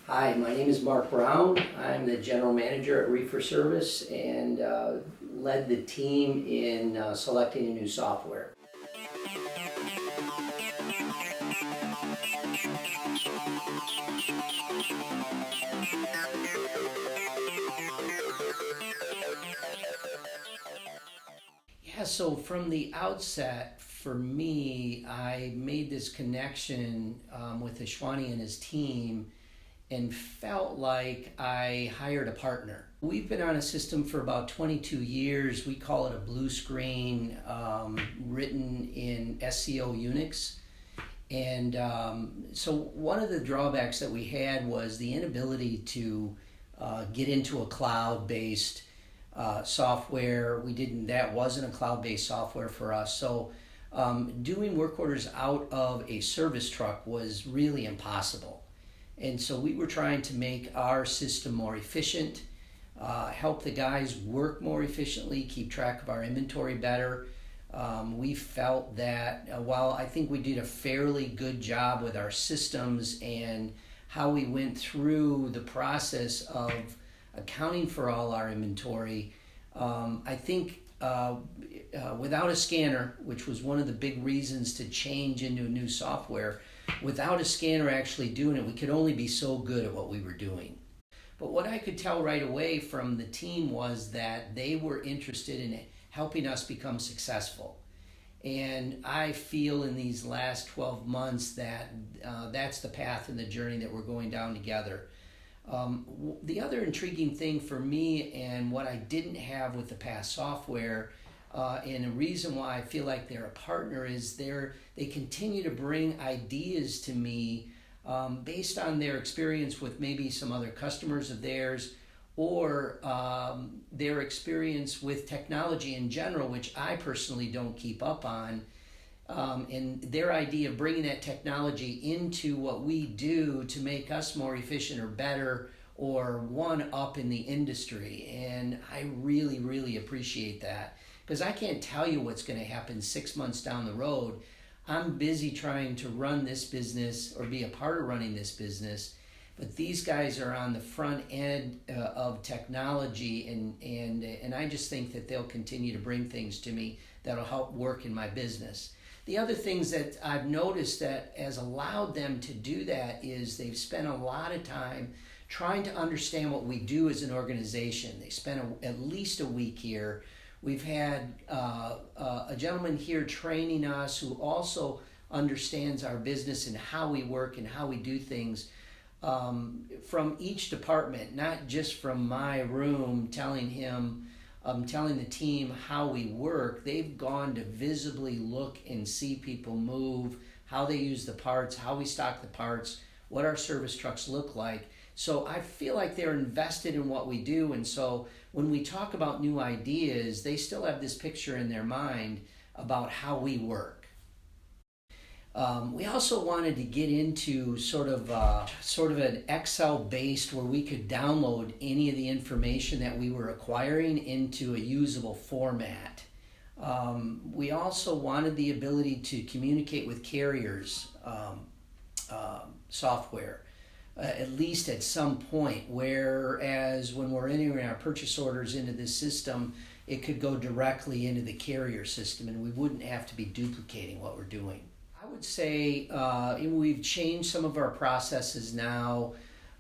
Hi, my name is Mark Brown. I'm the general manager at Reefer Service and led the team in selecting a new software. Yeah, so from the outset, for me, I made this connection with Ashwani and his team and felt like I hired a partner. We've been on a system for about 22 years. We call it a blue screen, written in SEO Unix. And so one of the drawbacks that we had was the inability to get into a cloud-based software. That wasn't a cloud-based software for us. So doing work orders out of a service truck was really impossible. And so we were trying to make our system more efficient, help the guys work more efficiently, keep track of our inventory better. We felt that while I think we did a fairly good job with our systems and how we went through the process of accounting for all our inventory, I think without a scanner, which was one of the big reasons to change into a new software, without a scanner actually doing it, we could only be so good at what we were doing. But what I could tell right away from the team was that they were interested in helping us become successful. And I feel in these last 12 months that that's the path and the journey that we're going down together. The other intriguing thing for me and what I didn't have with the past software, and a reason why I feel like they're a partner, is they continue to bring ideas to me based on their experience with maybe some other customers of theirs, or their experience with technology in general, which I personally don't keep up on. And their idea of bringing that technology into what we do to make us more efficient or better or one up in the industry. And I really, really appreciate that, because I can't tell you what's going to happen 6 months down the road. I'm busy trying to run this business or be a part of running this business, but these guys are on the front end of technology, and I just think that they'll continue to bring things to me that'll help work in my business. The other things that I've noticed that has allowed them to do that is they've spent a lot of time trying to understand what we do as an organization. They spent at least a week here. We've had a gentleman here training us who also understands our business and how we work and how we do things from each department, not just from my room telling the team how we work. They've gone to visibly look and see people move, how they use the parts, how we stock the parts, what our service trucks look like. So I feel like they're invested in what we do, and so when we talk about new ideas, they still have this picture in their mind about how we work. We also wanted to get into sort of an Excel based where we could download any of the information that we were acquiring into a usable format. We also wanted the ability to communicate with carriers software, at least at some point, whereas when we're entering our purchase orders into this system, it could go directly into the carrier system and we wouldn't have to be duplicating what we're doing. I would say we've changed some of our processes now.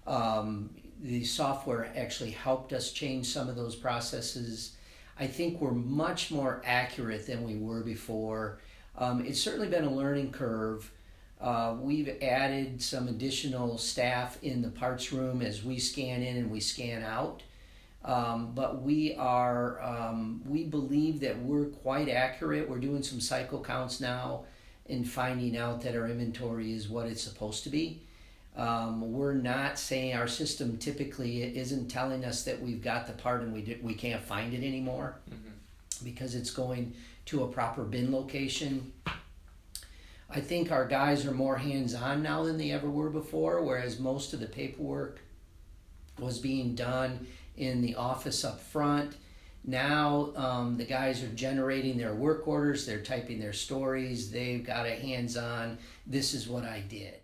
The software actually helped us change some of those processes. I think we're much more accurate than we were before. It's certainly been a learning curve. We've added some additional staff in the parts room as we scan in and we scan out. But we believe that we're quite accurate. We're doing some cycle counts now and finding out that our inventory is what it's supposed to be. We're not saying, our system typically isn't telling us that we've got the part and we can't find it anymore, because it's going to a proper bin location. I think our guys are more hands-on now than they ever were before, whereas most of the paperwork was being done in the office up front. Now the guys are generating their work orders, they're typing their stories, they've got a hands-on, this is what I did.